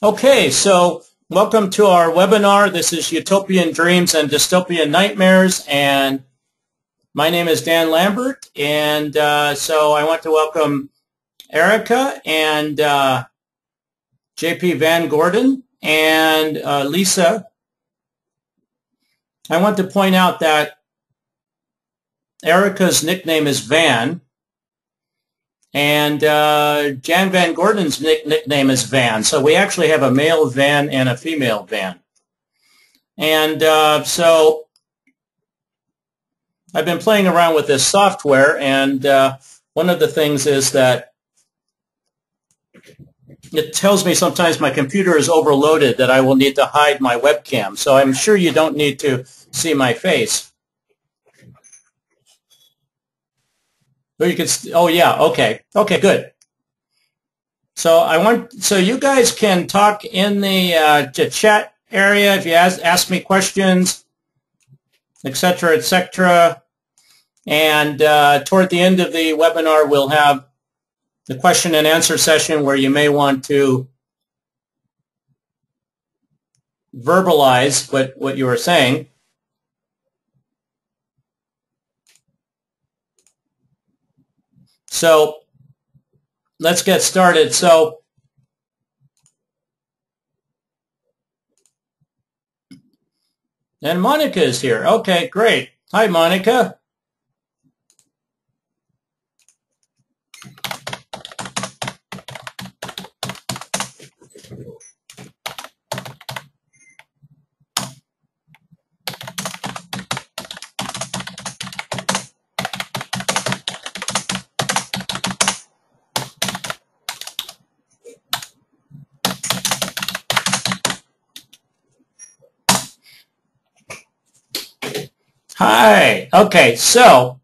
Okay, so welcome to our webinar. This is Utopian Dreams and Dystopian Nightmares, and my name is Dan Lambert, and so I want to welcome Erica and JP Van Gordon and Lisa. I want to point out that Erica's nickname is Van, and Jan Van Gordon's nickname is Van. So we actually have a male Van and a female Van. And so I've been playing around with this software, and one of the things is that it tells me sometimes my computer is overloaded, that I will need to hide my webcam. So I'm sure you don't need to see my face. Or you could, oh yeah, okay, good. So you guys can talk in the chat area if you ask me questions, etc., etc. And toward the end of the webinar, we'll have the question and answer session where you may want to verbalize what you were saying. So let's get started. So and Monica is here. Okay, great. Hi, Monica. Hi. Okay, so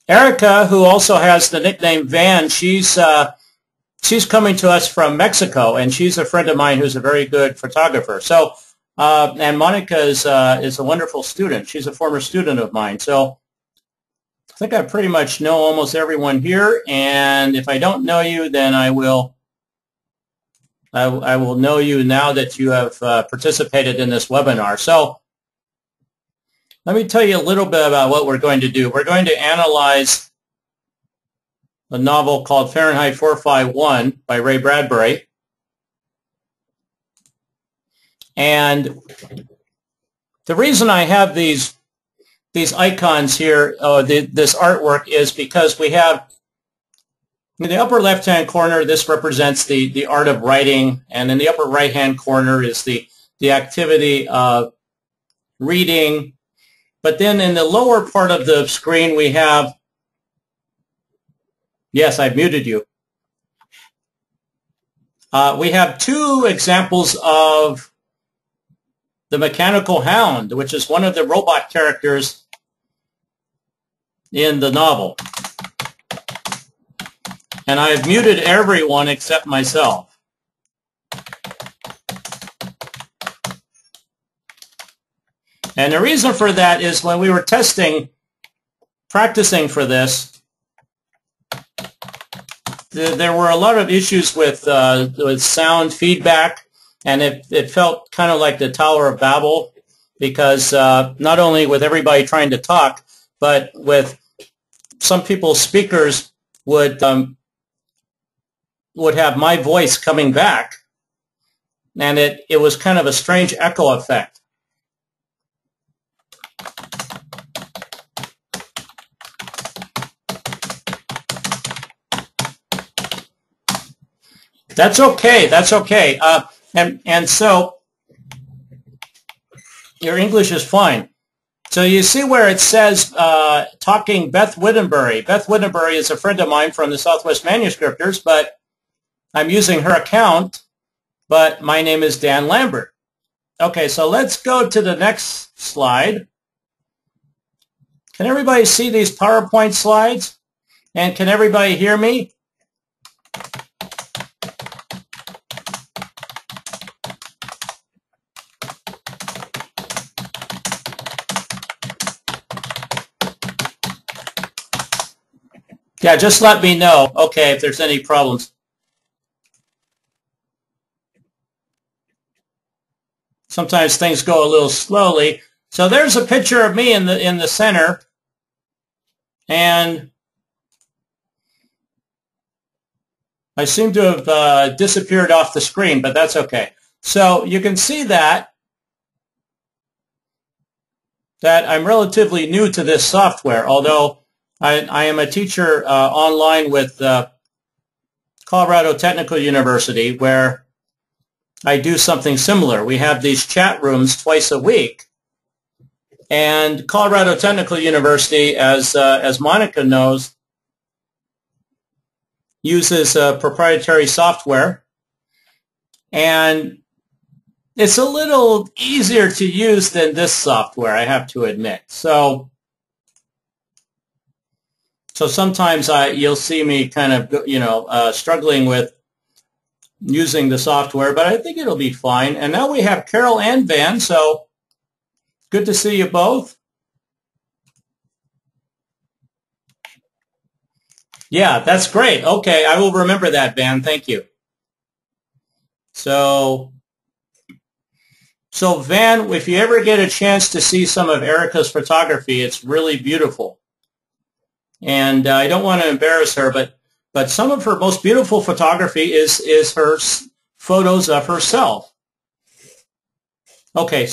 Erica, who also has the nickname Van, she's coming to us from Mexico, and she's a friend of mine who's a very good photographer. So, and Monica is a wonderful student. She's a former student of mine. So I think I pretty much know almost everyone here, and if I don't know you, then I will know you now that you have participated in this webinar. So let me tell you a little bit about what we're going to do. We're going to analyze a novel called Fahrenheit 451 by Ray Bradbury. And the reason I have these icons here, this artwork, is because we have in the upper left-hand corner, this represents the art of writing, and in the upper right-hand corner is the activity of reading. But then in the lower part of the screen, we have, yes, I've muted you. We have two examples of the mechanical hound, which is one of the robot characters in the novel. And I've muted everyone except myself. And the reason for that is when we were practicing for this, there were a lot of issues with sound feedback, and it felt kind of like the Tower of Babel, because not only with everybody trying to talk, but with some people's speakers would have my voice coming back, and it was kind of a strange echo effect. That's okay. That's okay. And so your English is fine. So you see where it says talking Beth Wittenberry. Beth Wittenberry is a friend of mine from the Southwest Manuscriptors, but I'm using her account, but my name is Dan Lambert. Okay, so let's go to the next slide. Can everybody see these PowerPoint slides? And can everybody hear me? Yeah, just let me know, okay, if there's any problems. Sometimes things go a little slowly. So there's a picture of me in the center, and I seem to have disappeared off the screen, but that's okay. So you can see that I'm relatively new to this software, although I am a teacher online with Colorado Technical University, where I do something similar. We have these chat rooms twice a week, and Colorado Technical University, as Monica knows, uses proprietary software, and it's a little easier to use than this software, I have to admit. So sometimes you'll see me kind of, struggling with using the software, but I think it'll be fine. And now we have Carol and Van, so good to see you both. Yeah, that's great. Okay, I will remember that, Van. Thank you. So Van, if you ever get a chance to see some of Erica's photography, it's really beautiful. And I don't want to embarrass her, but some of her most beautiful photography is her photos of herself. Okay,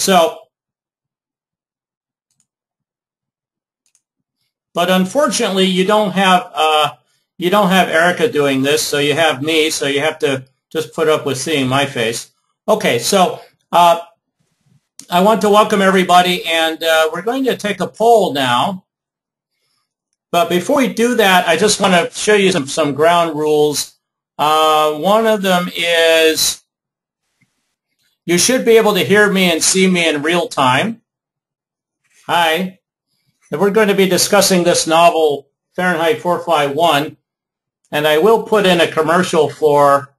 but unfortunately, you don't have Erica doing this, so you have me, so you have to just put up with seeing my face. Okay, so I want to welcome everybody, and we're going to take a poll now. But before we do that, I just want to show you some ground rules. One of them is you should be able to hear me and see me in real time. Hi. And we're going to be discussing this novel, Fahrenheit 451, and I will put in a commercial for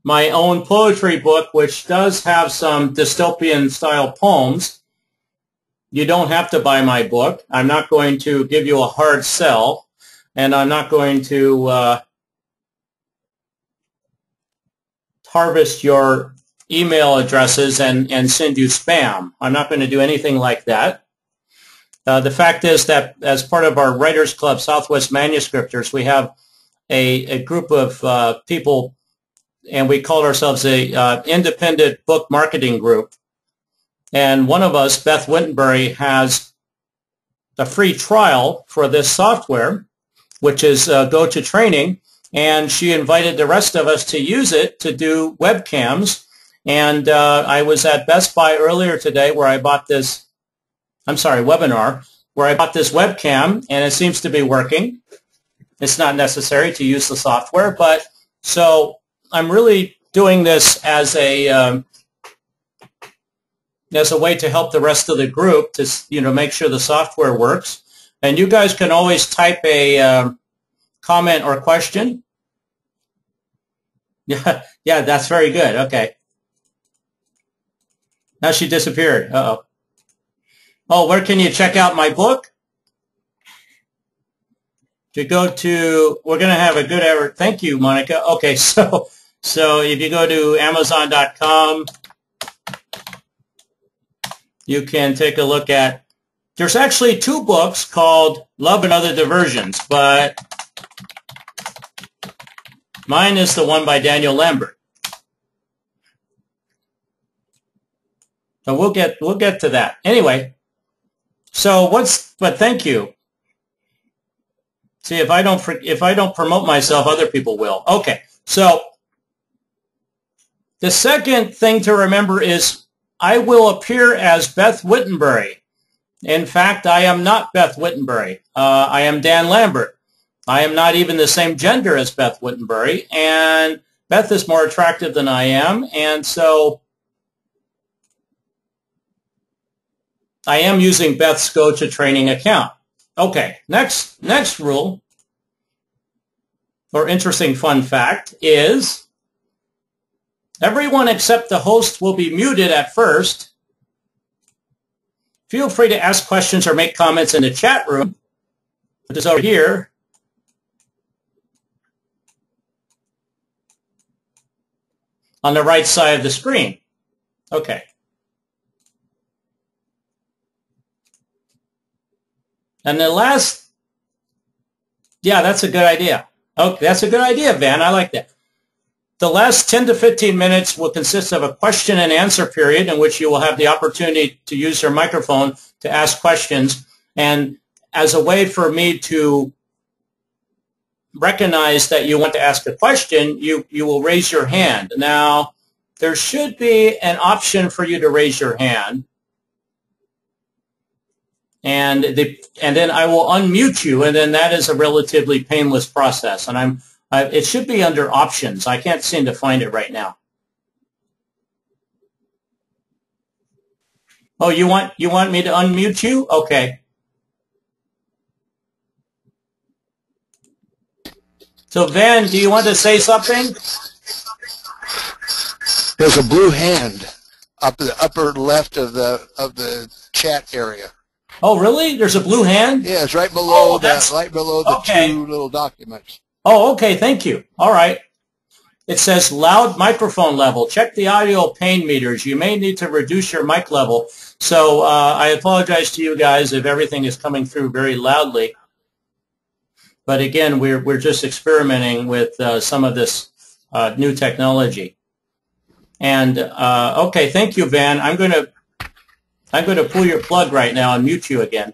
my own poetry book, which does have some dystopian style poems. You don't have to buy my book. I'm not going to give you a hard sell, and I'm not going to harvest your email addresses and send you spam. I'm not going to do anything like that. The fact is that as part of our Writers Club Southwest Manuscriptors, we have a group of people, and we call ourselves a independent book marketing group. And one of us, Beth Wittenberry, has a free trial for this software, which is Go to Training, and she invited the rest of us to use it to do webcams. And I was at Best Buy earlier today where I bought this, webinar, where I bought this webcam, and it seems to be working. It's not necessary to use the software, but so I'm really doing this as a way to help the rest of the group to, make sure the software works. And you guys can always type a comment or question. Yeah, that's very good. Okay. Now she disappeared. Uh-oh. Oh, where can you check out my book? To go to, we're going to have a good hour. Thank you, Monica. Okay, so if you go to Amazon.com, you can take a look at, there's actually two books called Love and Other Diversions, but mine is the one by Daniel Lambert. So we'll get to that. Anyway, but thank you. See, if I don't promote myself, other people will. Okay. So the second thing to remember is I will appear as Beth Wittenberry. In fact, I am not Beth Wittenberry. I am Dan Lambert. I am not even the same gender as Beth Wittenberry, and Beth is more attractive than I am, and so I am using Beth's Go to Training account. Okay, next rule, or interesting fun fact, is everyone except the host will be muted at first. Feel free to ask questions or make comments in the chat room, which is over here. on the right side of the screen. Okay. And the last, yeah, that's a good idea. Okay, that's a good idea, Van. I like that. The last 10 to 15 minutes will consist of a question and answer period in which you will have the opportunity to use your microphone to ask questions. And as a way for me to recognize that you want to ask a question, you will raise your hand. Now, there should be an option for you to raise your hand. And then I will unmute you, and then that is a relatively painless process. And it should be under options. I can't seem to find it right now. Oh, you want me to unmute you? Okay. So Van, do you want to say something? There's a blue hand up in the upper left of the chat area. Oh, really? There's a blue hand? Yeah, it's right below right below the okay. two little documents. Oh, okay. Thank you. All right. It says loud microphone level. Check the audio pain meters. You may need to reduce your mic level. So I apologize to you guys if everything is coming through very loudly. But again, we're just experimenting with some of this new technology. And okay, thank you, Van. I'm going to pull your plug right now and mute you again.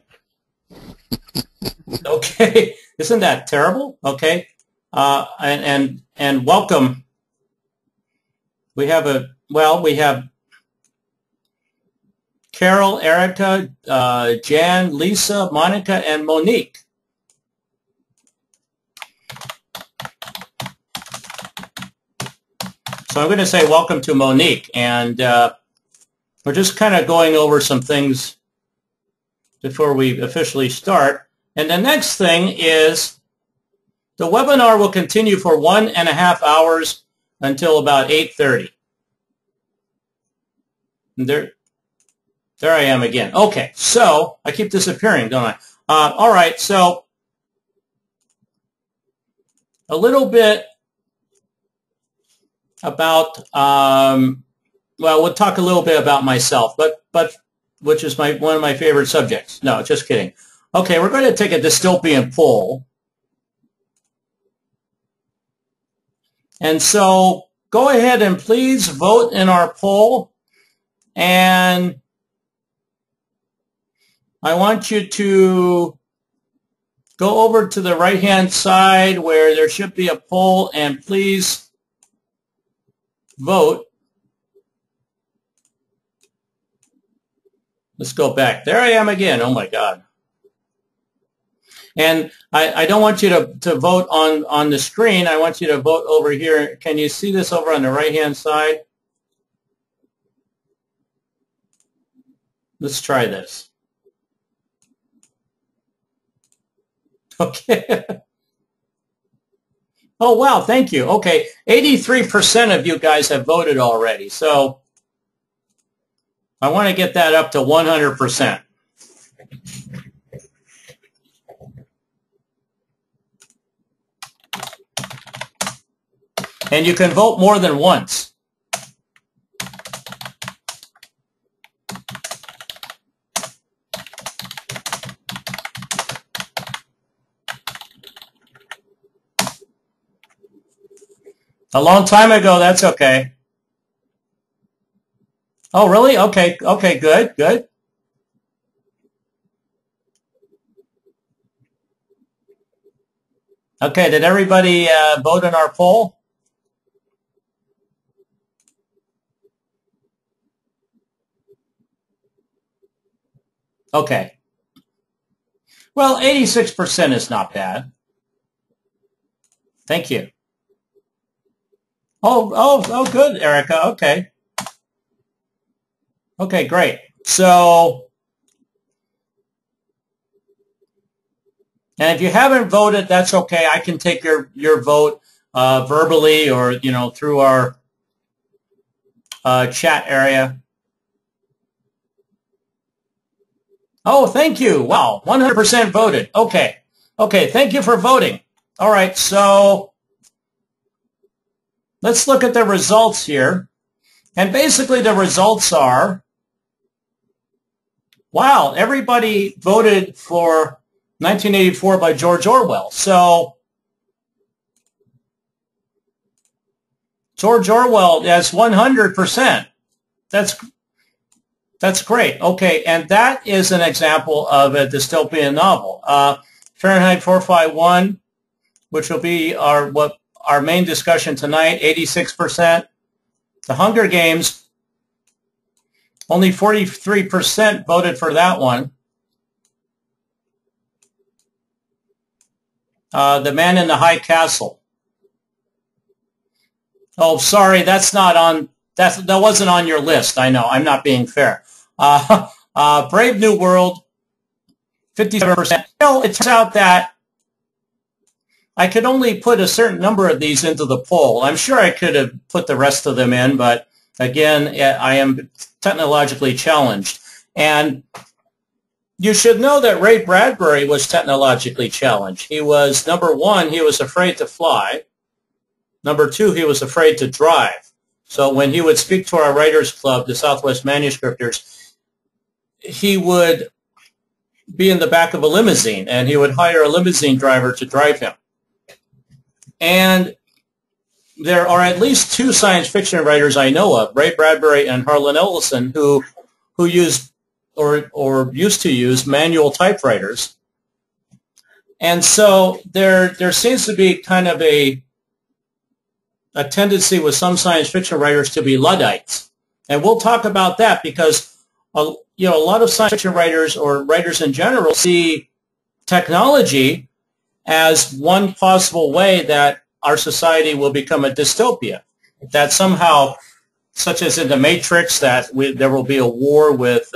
Okay, isn't that terrible? Okay, and welcome. We have Carol, Erica, Jan, Lisa, Monica, and Monique. So I'm going to say welcome to Monique, and we're just kind of going over some things before we officially start. And the next thing is the webinar will continue for 1.5 hours until about 8:30. There I am again. Okay, so I keep disappearing, don't I? All right, so a little bit about, well, we'll talk a little bit about myself, but which is one of my favorite subjects. No, just kidding. Okay, we're going to take a dystopian poll. And so go ahead and please vote in our poll. And I want you to go over to the right-hand side where there should be a poll, and please vote. Let's go back. There I am again. Oh, my God. And I don't want you to vote on the screen. I want you to vote over here. Can you see this over on the right-hand side? Let's try this. Okay. Oh, wow. Thank you. Okay. 83% of you guys have voted already. So I want to get that up to 100%. And you can vote more than once. A long time ago, that's okay. Oh, really? Okay, okay, good, good. Okay, did everybody vote in our poll? Okay. Well, 86% is not bad. Thank you. Oh, good, Erica. Okay. Okay, great. So, and if you haven't voted, that's okay. I can take your vote verbally or, through our chat area. Oh, thank you. Wow, 100% voted. Okay. Okay, thank you for voting. All right, so let's look at the results here. And basically the results are, wow, everybody voted for 1984 by George Orwell. So George Orwell has 100%. That's great. Okay, and that is an example of a dystopian novel. Fahrenheit 451, which will be our main discussion tonight, 86%. The Hunger Games, only 43% voted for that one. The Man in the High Castle. Oh, sorry, that's not on. That wasn't on your list. I know. I'm not being fair. Brave New World, 57%. Well, it turns out that I could only put a certain number of these into the poll. I'm sure I could have put the rest of them in, but again, I am technologically challenged. And you should know that Ray Bradbury was technologically challenged. He was, number one, he was afraid to fly. Number two, he was afraid to drive. So when he would speak to our writers club, the Southwest Manuscripters, he would be in the back of a limousine, and he would hire a limousine driver to drive him. And there are at least two science fiction writers I know of, Ray Bradbury and Harlan Ellison, who used or used to use manual typewriters. And so there seems to be kind of a tendency with some science fiction writers to be Luddites. And we'll talk about that because a lot of science fiction writers or writers in general see technology as one possible way that our society will become a dystopia. That somehow, such as in The Matrix, that there will be a war with,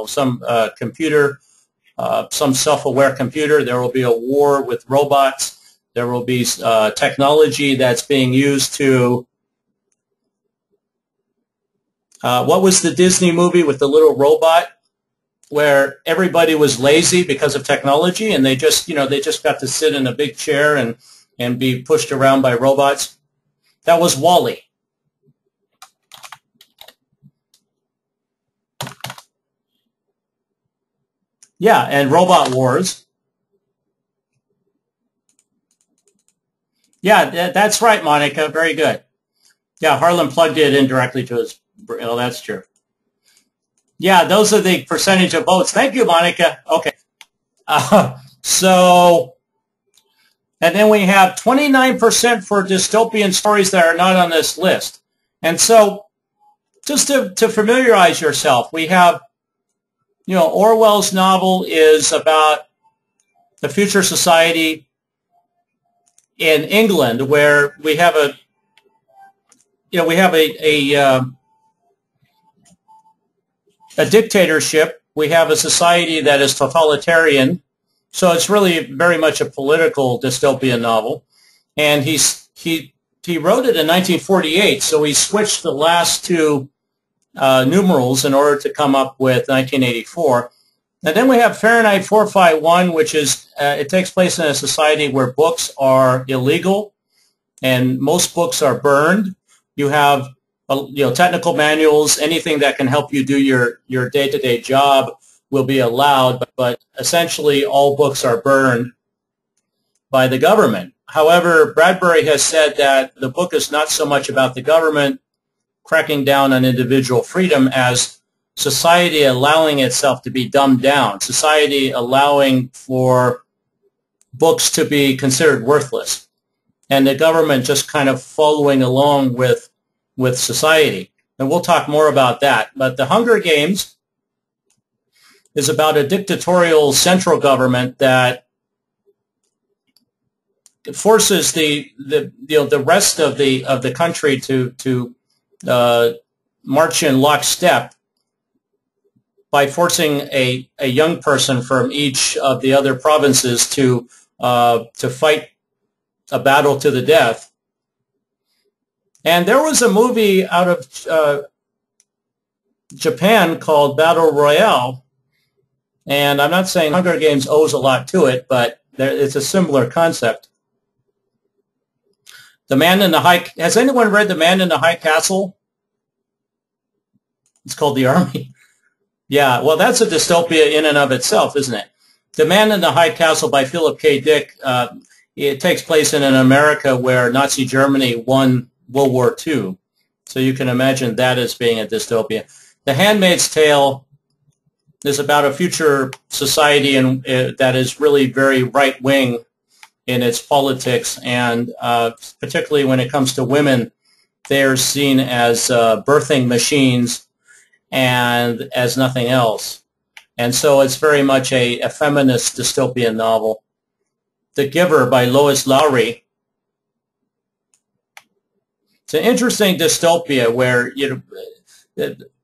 some computer, some self-aware computer. There will be a war with robots. There will be technology that's being used to, what was the Disney movie with the little robot where everybody was lazy because of technology and they just got to sit in a big chair and be pushed around by robots? That was WALL-E. Yeah, and Robot Wars. Yeah, that's right, Monica. Very good. Yeah, Harlan plugged it in directly to his. Oh, that's true. Yeah, those are the percentage of votes. Thank you, Monica. Okay. And then we have 29% for dystopian stories that are not on this list. And so just to familiarize yourself, we have, Orwell's novel is about the future society in England where we have a dictatorship. We have a society that is totalitarian. So it's really very much a political dystopian novel. And he wrote it in 1948, so he switched the last two numerals in order to come up with 1984. And then we have Fahrenheit 451, which is, it takes place in a society where books are illegal and most books are burned. You have, technical manuals, anything that can help you do your day-to-day job will be allowed, but essentially all books are burned by the government. However, Bradbury has said that the book is not so much about the government cracking down on individual freedom as society allowing itself to be dumbed down, society allowing for books to be considered worthless, and the government just kind of following along with society. And we'll talk more about that. But The Hunger Games is about a dictatorial central government that forces the rest of the country to march in lockstep by forcing a young person from each of the other provinces to fight a battle to the death. And there was a movie out of Japan called Battle Royale, and I'm not saying Hunger Games owes a lot to it, but it's a similar concept. The Man in the High... Has anyone read The Man in the High Castle? It's called The Army. Yeah, well, that's a dystopia in and of itself, isn't it? The Man in the High Castle by Philip K. Dick, it takes place in an America where Nazi Germany won World War II. So you can imagine that as being a dystopia. The Handmaid's Tale is about a future society that is really very right-wing in its politics, and particularly when it comes to women, they're seen as birthing machines and as nothing else. And so it's very much a feminist dystopian novel. The Giver by Lois Lowry. It's an interesting dystopia where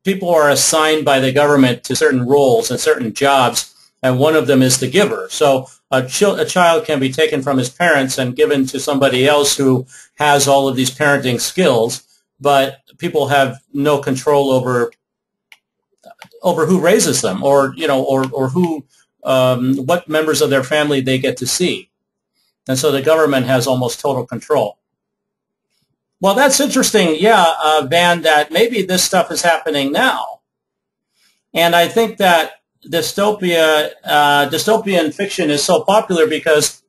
people are assigned by the government to certain roles and certain jobs, and one of them is the giver. So a child can be taken from his parents and given to somebody else who has all of these parenting skills, but people have no control over who raises them, or who what members of their family they get to see. And so the government has almost total control. Well, that's interesting, yeah, Van, that maybe this stuff is happening now. And I think that dystopian fiction is so popular because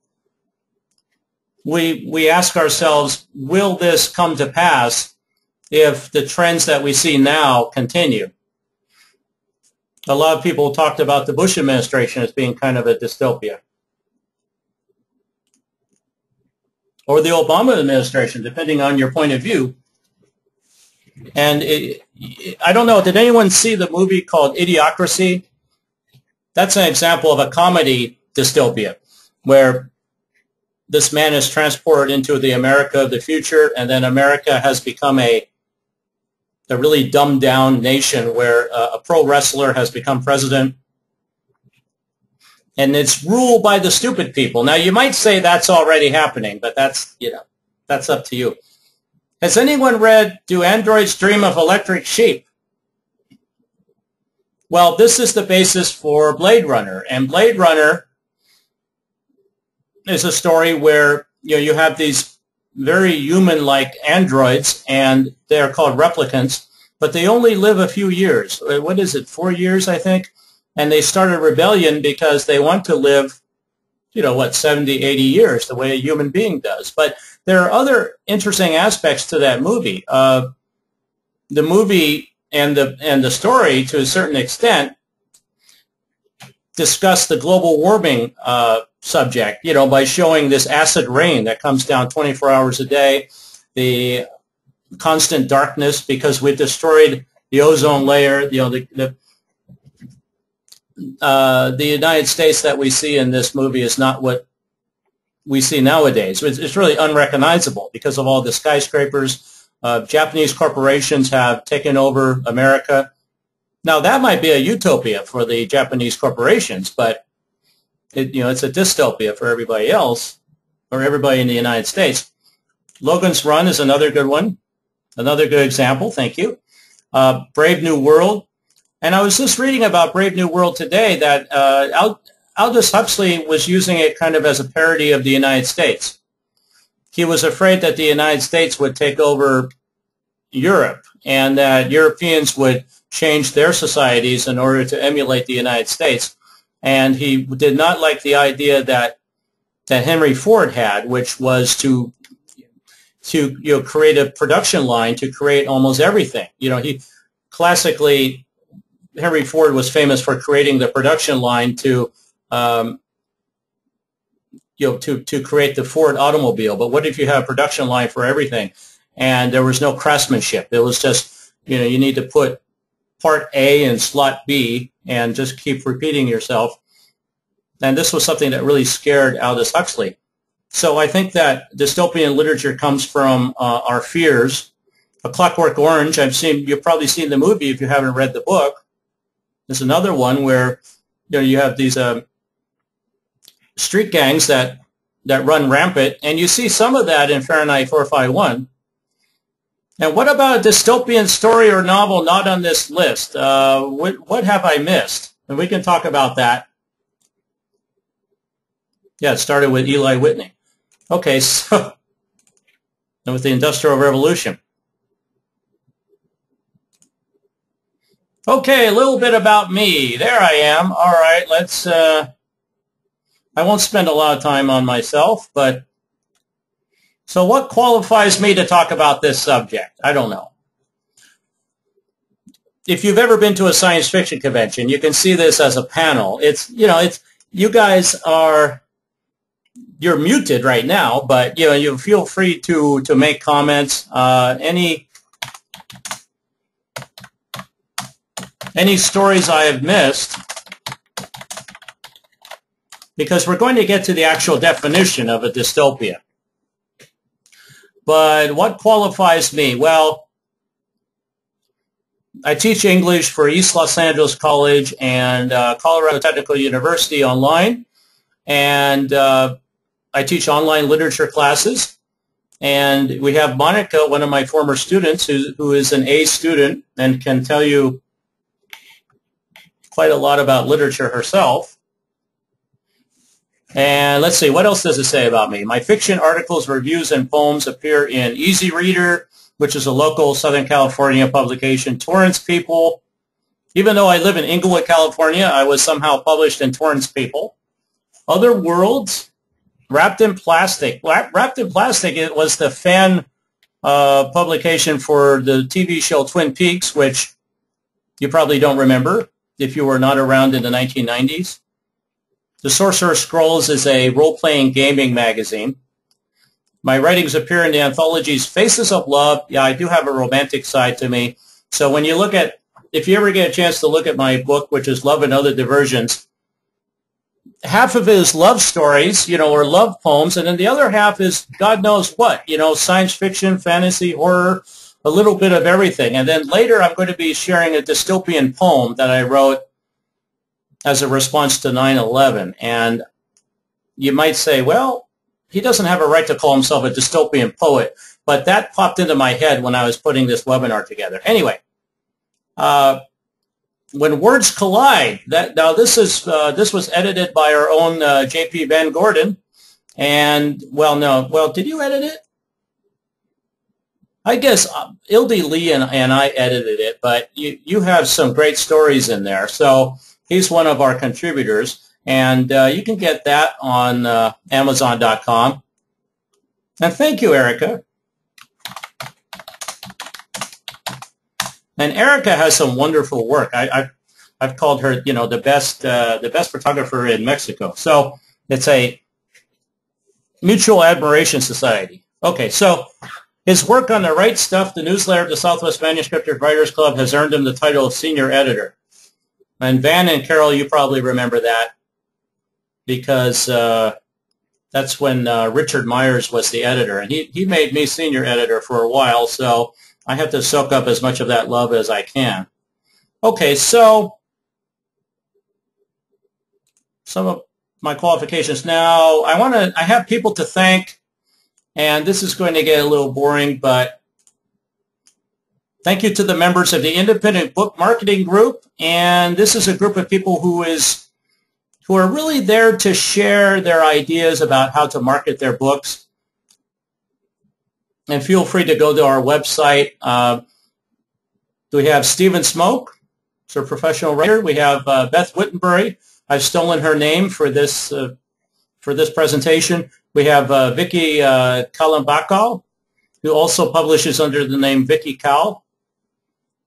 we ask ourselves, will this come to pass if the trends that we see now continue? A lot of people talked about the Bush administration as being kind of a dystopia. Or the Obama administration, depending on your point of view. And I don't know, did anyone see the movie called Idiocracy? That's an example of a comedy dystopia, where this man is transported into the America of the future, and then America has become a really dumbed-down nation where a pro wrestler has become president. And it's ruled by the stupid people. Now, you might say that's already happening, but that's up to you. Has anyone read Do Androids Dream of Electric Sheep? Well, this is the basis for Blade Runner. And Blade Runner is a story where you have these very human-like androids, and they're called replicants, but they only live a few years. What is it, 4 years, I think? And they start a rebellion because they want to live, 70, 80 years, the way a human being does. But there are other interesting aspects to that movie. The movie and the story, to a certain extent, discuss the global warming subject, by showing this acid rain that comes down 24 hours a day, the constant darkness because we've destroyed the ozone layer, the United States that we see in this movie is not what we see nowadays. It's really unrecognizable because of all the skyscrapers. Japanese corporations have taken over America. Now, that might be a utopia for the Japanese corporations, but it's a dystopia for everybody else, or everybody in the United States. Logan's Run is another good one, another good example. Thank you. Brave New World. And I was just reading about Brave New World today that Aldous Huxley was using it kind of as a parody of the United States. He was afraid that the United States would take over Europe and that Europeans would change their societies in order to emulate the United States. And he did not like the idea that Henry Ford had, which was to create a production line to create almost everything. He classically, Henry Ford was famous for creating the production line to create the Ford automobile. But what if you have a production line for everything and there was no craftsmanship? It was just, you need to put part A in slot B and just keep repeating yourself. And this was something that really scared Aldous Huxley. So I think that dystopian literature comes from our fears. A Clockwork Orange, you've probably seen the movie if you haven't read the book. There's another one where you have these street gangs that run rampant, and you see some of that in Fahrenheit 451. And what about a dystopian story or novel not on this list? What have I missed? And we can talk about that. Yeah, it started with Eli Whitney. Okay, so with the Industrial Revolution. Okay, a little bit about me. There I am. All right, let's, I won't spend a lot of time on myself, but so what qualifies me to talk about this subject? I don't know. If you've ever been to a science fiction convention, you can see this as a panel. It's, you know, it's, you guys are, you're muted right now, but, you know, you feel free to make comments. Any stories I have missed, because we're going to get to the actual definition of a dystopia. But what qualifies me? Well, I teach English for East Los Angeles College and Colorado Technical University online, and I teach online literature classes. And we have Monica, one of my former students, who is an A student and can tell you quite a lot about literature herself. And let's see, what else does it say about me? My fiction, articles, reviews, and poems appear in Easy Reader, which is a local Southern California publication, Torrance People. Even though I live in Inglewood, California, I was somehow published in Torrance People. Other Worlds, Wrapped in Plastic. Wrapped in Plastic, it was the fan publication for the TV show Twin Peaks, which you probably don't remember if you were not around in the 1990s. The Sorcerer's Scrolls is a role-playing gaming magazine. My writings appear in the anthologies Faces of Love. Yeah, I do have a romantic side to me. So when you look at, if you ever get a chance to look at my book, which is Love and Other Diversions, half of it is love stories, you know, or love poems, and then the other half is God knows what, you know, science fiction, fantasy, horror, a little bit of everything. And then later I'm going to be sharing a dystopian poem that I wrote as a response to 9/11. And you might say, well, he doesn't have a right to call himself a dystopian poet, but that popped into my head when I was putting this webinar together. Anyway, When Words Collide, now this was edited by our own J.P. Van Gordon, and did you edit it? I guess Ildy Lee and I edited it, but you have some great stories in there. So he's one of our contributors, and you can get that on Amazon.com. And thank you, Erica. And Erica has some wonderful work. I've called her, you know, the best photographer in Mexico. So it's a mutual admiration society. Okay, so his work on The Right Stuff, the newsletter of the Southwest Manuscript Writers Club, has earned him the title of senior editor. And Van and Carol, you probably remember that because that's when Richard Myers was the editor, and he made me senior editor for a while. So I have to soak up as much of that love as I can. Okay, so some of my qualifications. Now, I have people to thank, and this is going to get a little boring, but thank you to the members of the Independent Book Marketing Group. And this is a group of people who are really there to share their ideas about how to market their books. And feel free to go to our website. We have Stephen Smoke, who's a professional writer. We have Beth Wittenbury. I've stolen her name for this presentation. We have Vicky Kalambakal, who also publishes under the name Vicky Cal.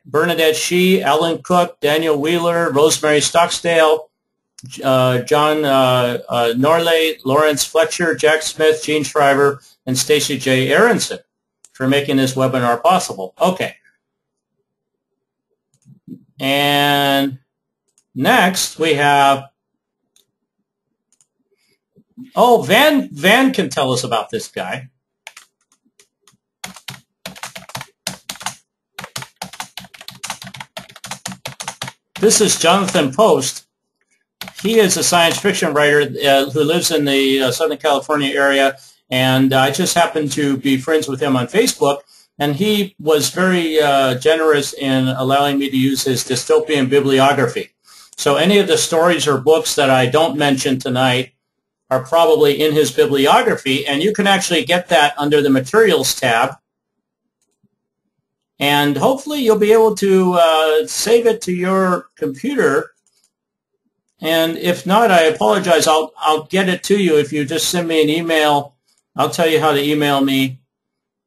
Bernadette Shee, Alan Cook, Daniel Wheeler, Rosemary Stocksdale, John Norley, Lawrence Fletcher, Jack Smith, Gene Shriver, and Stacy J. Aronson for making this webinar possible. Okay. And next we have, Van can tell us about this guy. This is Jonathan Post. He is a science fiction writer who lives in the Southern California area, and I just happened to be friends with him on Facebook, and he was very generous in allowing me to use his dystopian bibliography. So any of the stories or books that I don't mention tonight are probably in his bibliography, and you can actually get that under the Materials tab. And hopefully you'll be able to save it to your computer. And if not, I apologize. I'll get it to you if you just send me an email. I'll tell you how to email me.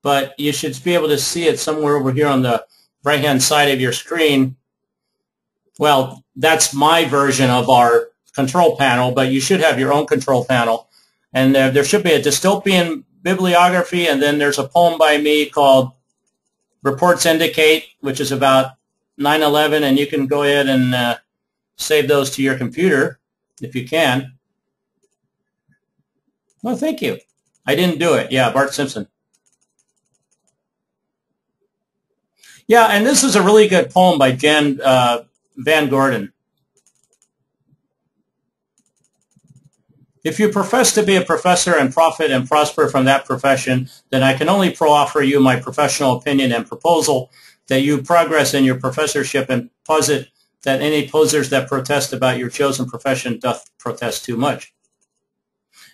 But you should be able to see it somewhere over here on the right-hand side of your screen. Well, that's my version of our control panel, but you should have your own control panel. And there should be a dystopian bibliography, and then there's a poem by me called Reports Indicate, which is about 9/11, and you can go ahead and save those to your computer if you can. Well, thank you. I didn't do it. Yeah, Bart Simpson. Yeah, and this is a really good poem by Jan Van Gordon. If you profess to be a professor and profit and prosper from that profession, then I can only proffer you my professional opinion and proposal that you progress in your professorship and posit that any posers that protest about your chosen profession doth protest too much.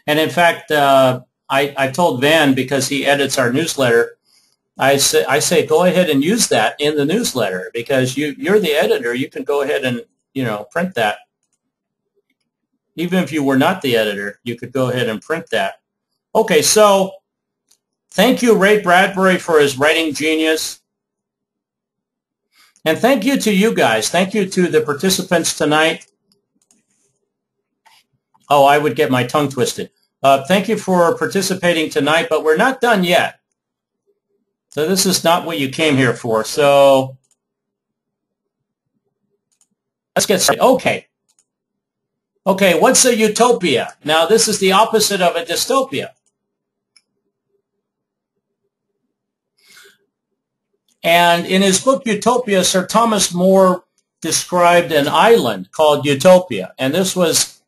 And in fact, I told Van, because he edits our newsletter, I say go ahead and use that in the newsletter, because you're the editor. You can go ahead and print that. Even if you were not the editor, you could go ahead and print that. Okay, so thank you, Ray Bradbury, for his writing genius. And thank you to you guys. Thank you to the participants tonight. Oh, I would get my tongue twisted. Thank you for participating tonight, but we're not done yet. So this is not what you came here for. So let's get started. Okay, what's a utopia? Now, this is the opposite of a dystopia. And in his book, Utopia, Sir Thomas More described an island called Utopia. And this was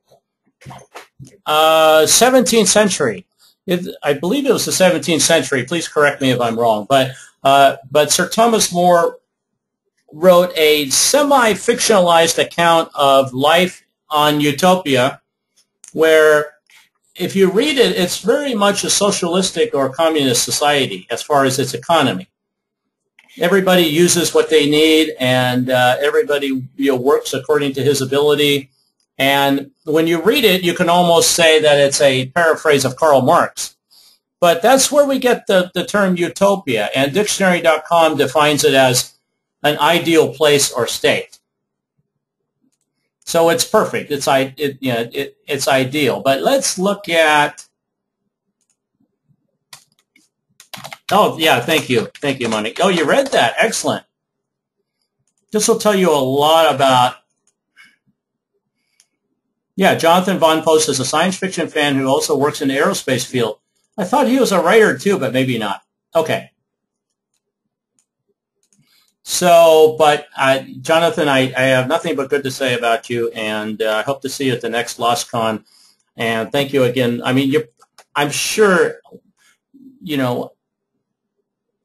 17th century. I believe it was the 17th century. Please correct me if I'm wrong. But Sir Thomas More wrote a semi-fictionalized account of life on Utopia, where if you read it, it's very much a socialistic or communist society as far as its economy. Everybody uses what they need, and everybody works according to his ability. And when you read it, you can almost say that it's a paraphrase of Karl Marx. But that's where we get the term utopia, and dictionary.com defines it as an ideal place or state. So it's perfect. It's ideal. But let's look at. Oh yeah, thank you, Monique. Oh, you read that? Excellent. This will tell you a lot about. Yeah, Jonathan Von Post is a science fiction fan who also works in the aerospace field. I thought he was a writer too, but maybe not. Okay. So, but Jonathan, I have nothing but good to say about you, and I hope to see you at the next LostCon. And thank you again. I mean, I'm sure,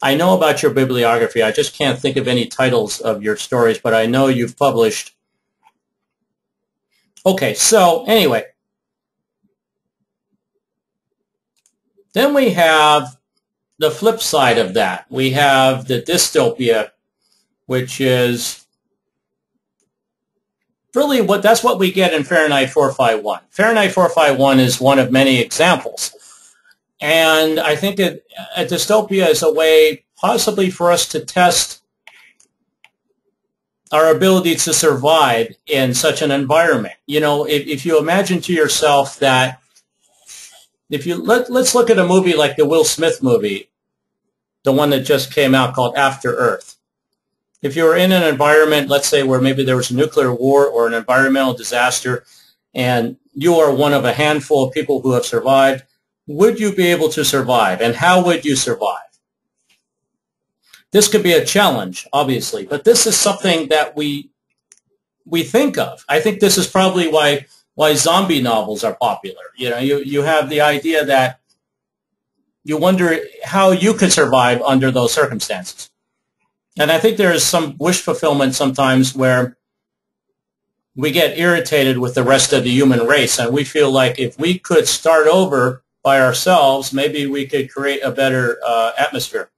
I know about your bibliography. I just can't think of any titles of your stories, but I know you've published. Okay, so anyway. Then we have the flip side of that. We have the dystopia, which is really that's what we get in Fahrenheit 451. Fahrenheit 451 is one of many examples. And I think a dystopia is a way possibly for us to test our ability to survive in such an environment. If you imagine to yourself that let's look at a movie like the Will Smith movie, the one that just came out called After Earth. If you were in an environment, let's say, where maybe there was a nuclear war or an environmental disaster, and you are one of a handful of people who have survived, would you be able to survive? And how would you survive? This could be a challenge, obviously, but this is something that we think of. I think this is probably why zombie novels are popular. You have the idea that you wonder how you could survive under those circumstances. And I think there is some wish fulfillment sometimes where we get irritated with the rest of the human race, and we feel like if we could start over by ourselves, maybe we could create a better atmosphere.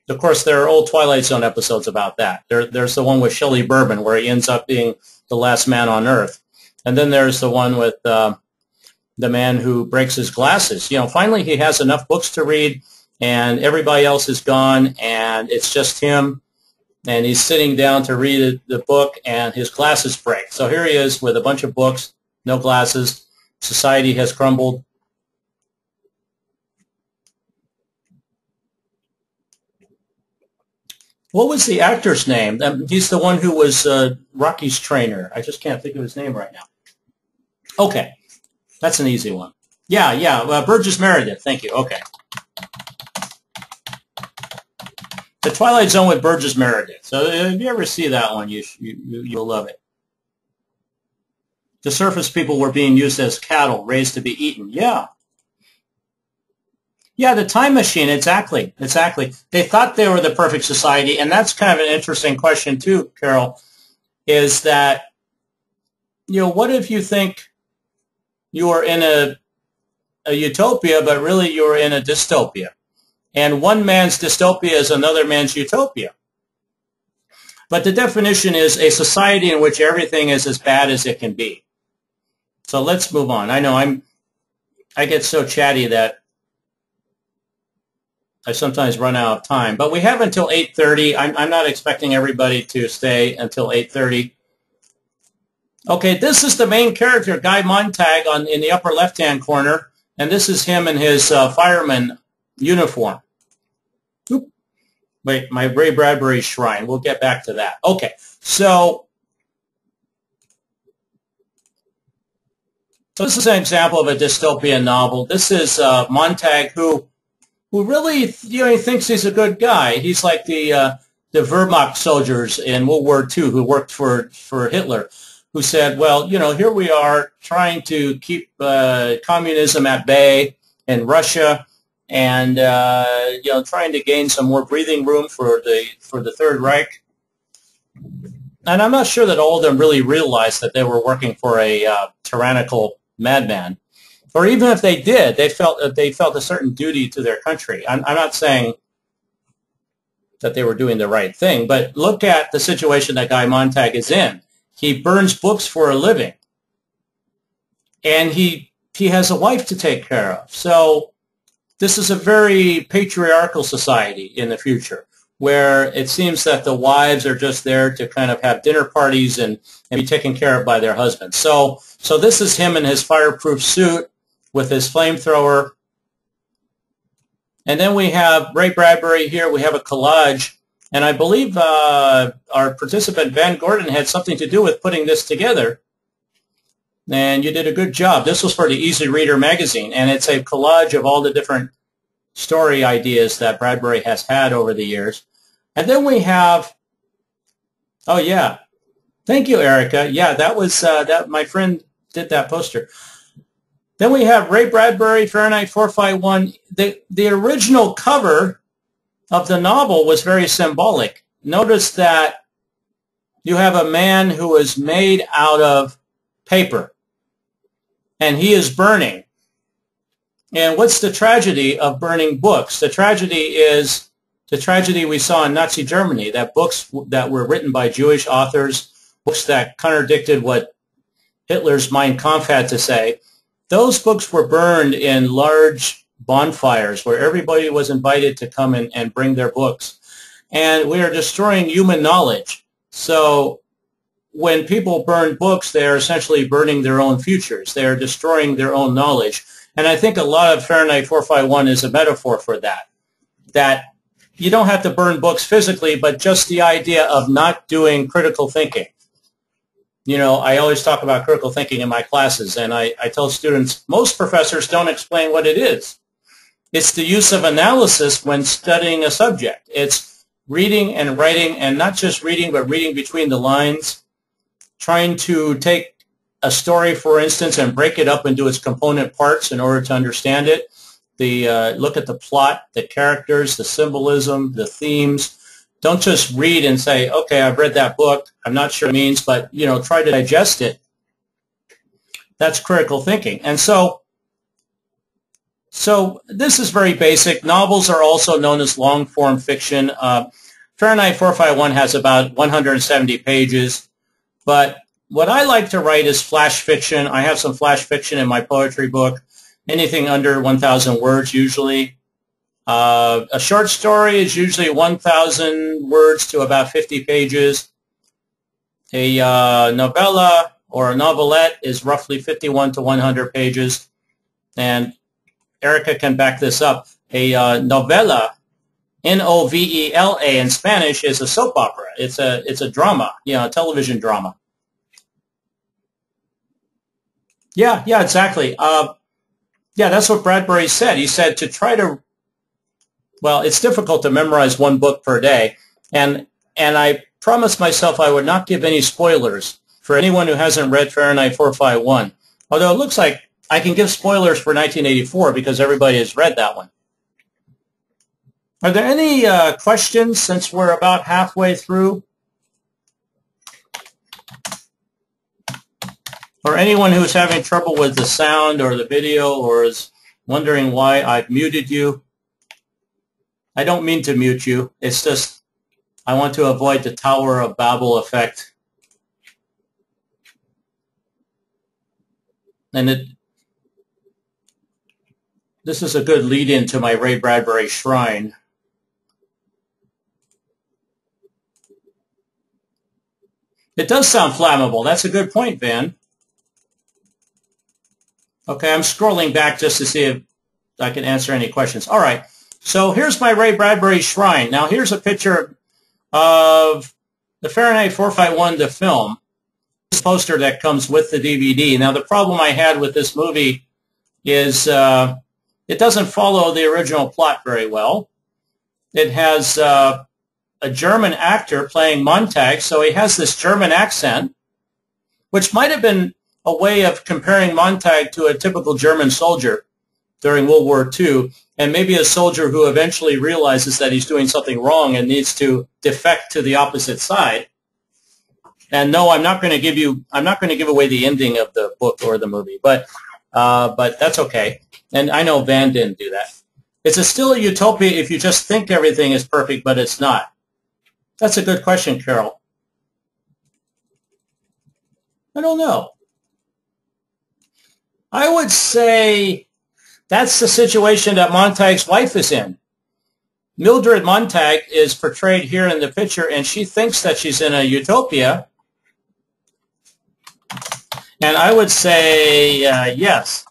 Of course, there are old Twilight Zone episodes about that. There's the one with Shelley Bourbon where he ends up being the last man on Earth. And then there's the one with the man who breaks his glasses. You know, finally he has enough books to read, and everybody else is gone, and it's just him. And he's sitting down to read the book, and his glasses break. So here he is with a bunch of books, no glasses. Society has crumbled. What was the actor's name? He's the one who was Rocky's trainer. I just can't think of his name right now. Okay, that's an easy one. Yeah, Burgess Meredith. Thank you. Okay. The Twilight Zone with Burgess Meredith. So if you ever see that one, you'll love it. The surface people were being used as cattle, raised to be eaten. Yeah. Yeah, the time machine, exactly. They thought they were the perfect society, and that's kind of an interesting question too, Carol, is that, you know, what if you think you are in a utopia, but really you're in a dystopia? And one man's dystopia is another man's utopia. But the definition is a society in which everything is as bad as it can be. So let's move on. I know I get so chatty that I sometimes run out of time. But we have until 8:30. I'm not expecting everybody to stay until 8:30. Okay, this is the main character, Guy Montag, in the upper left-hand corner. And this is him in his fireman uniform. Oop. Wait, my Ray Bradbury shrine. We'll get back to that. Okay, so this is an example of a dystopian novel. This is Montag, who really, you know, he thinks he's a good guy. He's like the Wehrmacht soldiers in World War II who worked for Hitler, who said, well, you know, here we are trying to keep communism at bay in Russia, and you know, trying to gain some more breathing room for the Third Reich. And I'm not sure that all of them really realized that they were working for a tyrannical madman. Or even if they did, they felt a certain duty to their country. I'm not saying that they were doing the right thing, but look at the situation that Guy Montag is in. He burns books for a living, and he has a wife to take care of. So this is a very patriarchal society in the future, where it seems that the wives are just there to kind of have dinner parties and be taken care of by their husbands. So this is him in his fireproof suit with his flamethrower. And then we have Ray Bradbury here. We have a collage. And I believe our participant, Van Gordon, had something to do with putting this together. And you did a good job. This was for the Easy Reader magazine. And it's a collage of all the different story ideas that Bradbury has had over the years. And then we have, oh, yeah. Thank you, Erica. Yeah, that was, that my friend did that poster. Then we have Ray Bradbury, Fahrenheit 451. The original cover of the novel was very symbolic. Notice that you have a man who is made out of paper, and he is burning. And what's the tragedy of burning books? The tragedy is the tragedy we saw in Nazi Germany, that books that were written by Jewish authors, books that contradicted what Hitler's Mein Kampf had to say, those books were burned in large bonfires where everybody was invited to come in and bring their books. And we are destroying human knowledge. So when people burn books, they are essentially burning their own futures. They are destroying their own knowledge. And I think a lot of Fahrenheit 451 is a metaphor for that. That you don't have to burn books physically, but just the idea of not doing critical thinking. You know, I always talk about critical thinking in my classes, and I tell students, most professors don't explain what it is. It's the use of analysis when studying a subject. It's reading and writing, and not just reading, but reading between the lines, trying to take a story, for instance, and break it up into its component parts in order to understand it. Look at the plot, the characters, the symbolism, the themes, Don't just read and say, okay, I've read that book. I'm not sure what it means, but, try to digest it. That's critical thinking. And so this is very basic. Novels are also known as long-form fiction. Fahrenheit 451 has about 170 pages. But what I like to write is flash fiction. I have some flash fiction in my poetry book, anything under 1,000 words usually. A short story is usually 1,000 words to about 50 pages. A novella or a novelette is roughly 51 to 100 pages. And Erica can back this up. A novella, Novela in Spanish, is a soap opera. It's a drama, a television drama. Yeah, exactly. Yeah, that's what Bradbury said. He said to try to, well, it's difficult to memorize one book per day, and I promised myself I would not give any spoilers for anyone who hasn't read Fahrenheit 451. Although it looks like I can give spoilers for 1984 because everybody has read that one. Are there any questions since we're about halfway through? Or anyone who's having trouble with the sound or the video or is wondering why I've muted you? I don't mean to mute you. It's just I want to avoid the Tower of Babel effect. And this is a good lead-in to my Ray Bradbury shrine. It does sound flammable. That's a good point, Van. Okay, I'm scrolling back just to see if I can answer any questions. All right, so here's my Ray Bradbury shrine. Now here's a picture of the Fahrenheit 451, the film. This poster that comes with the DVD. Now the problem I had with this movie is it doesn't follow the original plot very well. It has a German actor playing Montag, so he has this German accent, which might have been a way of comparing Montag to a typical German soldier during World War II, and maybe a soldier who eventually realizes that he's doing something wrong and needs to defect to the opposite side. And no, I'm not going to give away the ending of the book or the movie, but that's okay. And I know Van didn't do that. It's still a utopia if you just think everything is perfect, but it's not. That's a good question, Carol. I don't know. I would say that's the situation that Montag's wife is in. Mildred Montag is portrayed here in the picture, and she thinks that she's in a utopia. And I would say yes.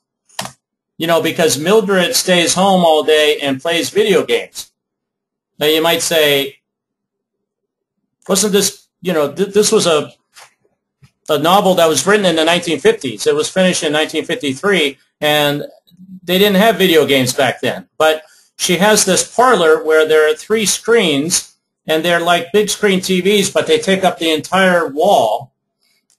Because Mildred stays home all day and plays video games. Now you might say, wasn't this, this was a novel that was written in the 1950s. It was finished in 1953, and they didn't have video games back then. But she has this parlor where there are 3 screens, and they're like big screen TVs, but they take up the entire wall.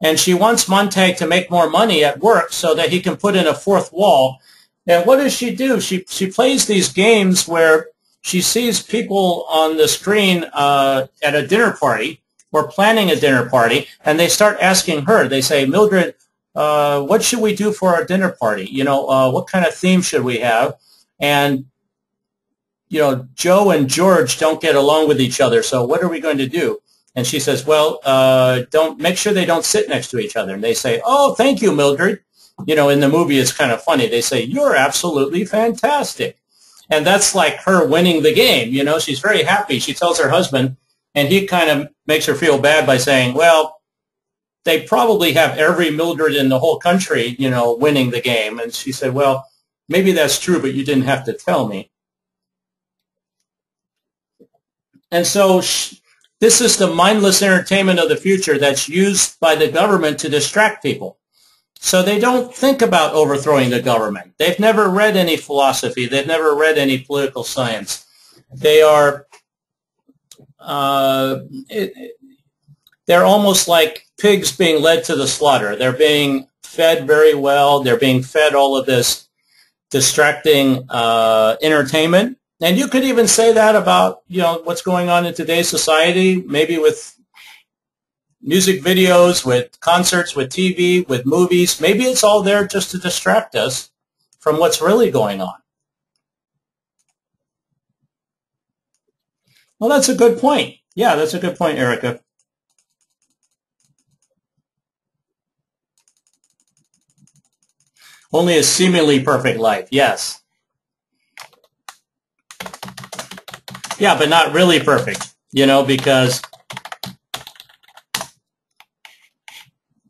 And she wants Montag to make more money at work so that he can put in a 4th wall. And what does she do? She plays these games where she sees people on the screen at a dinner party or planning a dinner party, and they start asking her. They say, Mildred, what should we do for our dinner party? What kind of theme should we have? And, Joe and George don't get along with each other, so what are we going to do? And she says, well, make sure they don't sit next to each other. And they say, oh, thank you, Mildred. In the movie, it's kind of funny. They say, you're absolutely fantastic. And that's like her winning the game. She's very happy. She tells her husband, and he kind of makes her feel bad by saying, well, they probably have every Mildred in the whole country, winning the game. And she said, well, maybe that's true, but you didn't have to tell me. And so this is the mindless entertainment of the future that's used by the government to distract people. So they don't think about overthrowing the government. They've never read any philosophy. They've never read any political science. They are, they're almost like pigs being led to the slaughter. They're being fed very well. They're being fed all of this distracting entertainment. And you could even say that about, what's going on in today's society, maybe with music videos, with concerts, with TV, with movies. Maybe it's all there just to distract us from what's really going on. Well, that's a good point. Yeah, that's a good point, Erica. Only a seemingly perfect life, yes. Yeah, but not really perfect, because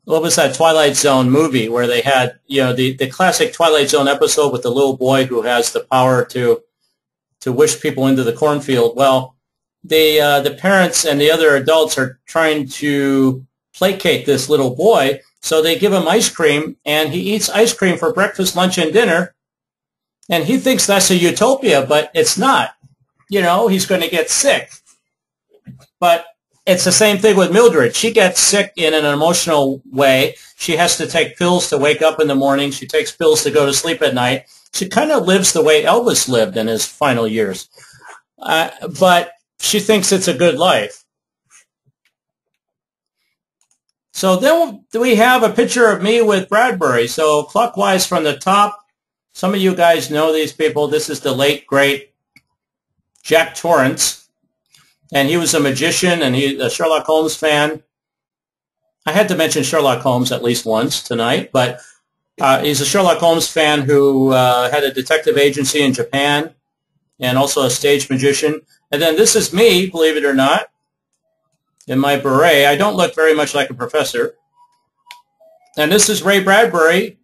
what was that Twilight Zone movie where they had, the classic Twilight Zone episode with the little boy who has the power to wish people into the cornfield? Well, the parents and the other adults are trying to placate this little boy, so they give him ice cream, and he eats ice cream for breakfast, lunch, and dinner, and he thinks that's a utopia, but it's not. He's going to get sick. But it's the same thing with Mildred. She gets sick in an emotional way. She has to take pills to wake up in the morning. She takes pills to go to sleep at night. She kind of lives the way Elvis lived in his final years. But she thinks it's a good life. So then we have a picture of me with Bradbury. So clockwise from the top, some of you guys know these people. This is the late, great Jack Torrance. And he was a magician, and he's a Sherlock Holmes fan. I had to mention Sherlock Holmes at least once tonight, but he's a Sherlock Holmes fan who had a detective agency in Japan and also a stage magician. And then this is me, believe it or not, in my beret. I don't look very much like a professor. And this is Ray Bradbury.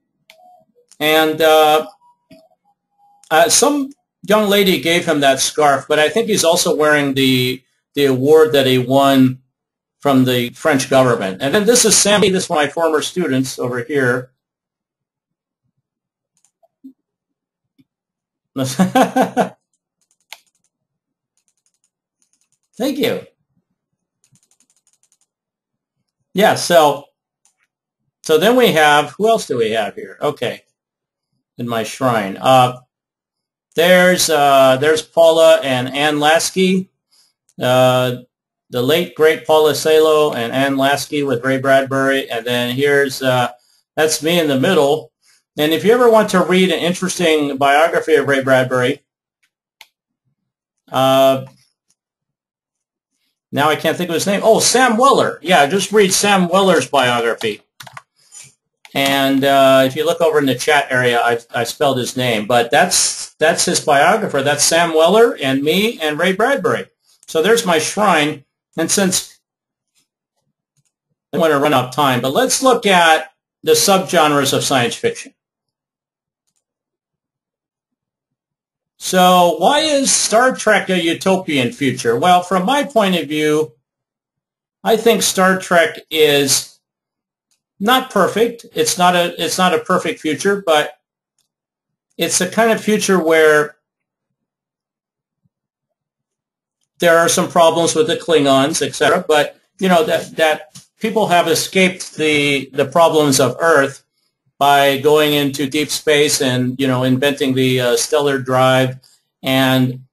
And some young lady gave him that scarf, but I think he's also wearing the award that he won from the French government. And then this is Sammy. This is one of my former students over here. Thank you. Yeah, so then we have, who else do we have here? Okay, in my shrine. There's Paula and Ann Lasky, the late, great Paula Salo and Ann Lasky with Ray Bradbury. And then here's, that's me in the middle. And if you ever want to read an interesting biography of Ray Bradbury, now I can't think of his name. Oh, Sam Weller. Yeah, just read Sam Weller's biography. And if you look over in the chat area, I spelled his name. But that's his biographer. That's Sam Weller and me and Ray Bradbury. So there's my shrine. And since I want to run out of time, but let's look at the subgenres of science fiction. So why is Star Trek a utopian future? Well, from my point of view, I think Star Trek is not perfect. It's not a perfect future, but it's a kind of future where there are some problems with the Klingons, etc. But that people have escaped the problems of Earth by going into deep space and inventing the stellar drive, and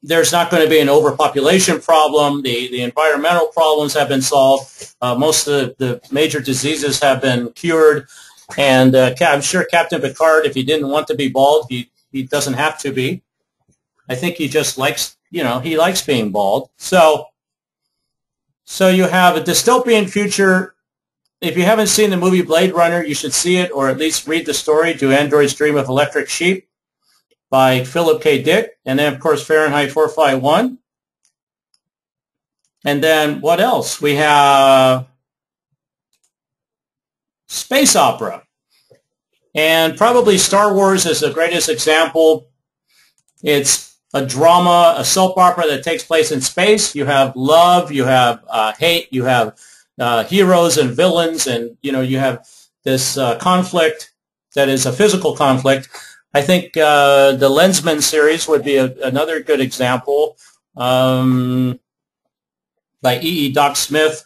there's not going to be an overpopulation problem. The environmental problems have been solved. Most of the major diseases have been cured, and I'm sure Captain Picard, if he didn't want to be bald, he doesn't have to be. I think he just likes he likes being bald. So you have a dystopian future. If you haven't seen the movie Blade Runner, you should see it, or at least read the story, Do Androids Dream of Electric Sheep, by Philip K. Dick. And then, of course, Fahrenheit 451. And then what else? We have space opera. And probably Star Wars is the greatest example. It's a drama, a soap opera that takes place in space. You have love, you have hate, you have heroes and villains, and you have this conflict that is a physical conflict. I think the Lensman series would be another good example, by E. Doc Smith,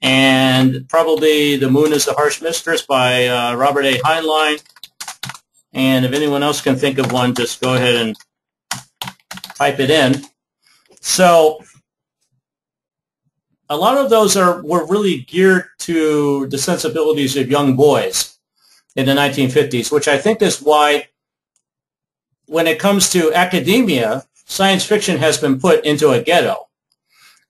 and probably The Moon is a Harsh Mistress by Robert A. Heinlein. And if anyone else can think of one, just go ahead and type it in. So a lot of those were really geared to the sensibilities of young boys in the 1950s, which I think is why when it comes to academia, science fiction has been put into a ghetto.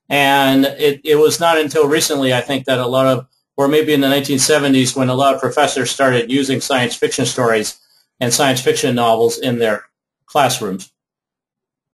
And it was not until recently, I think, that a lot of, or maybe in the 1970s, when a lot of professors started using science fiction stories and science fiction novels in their classrooms.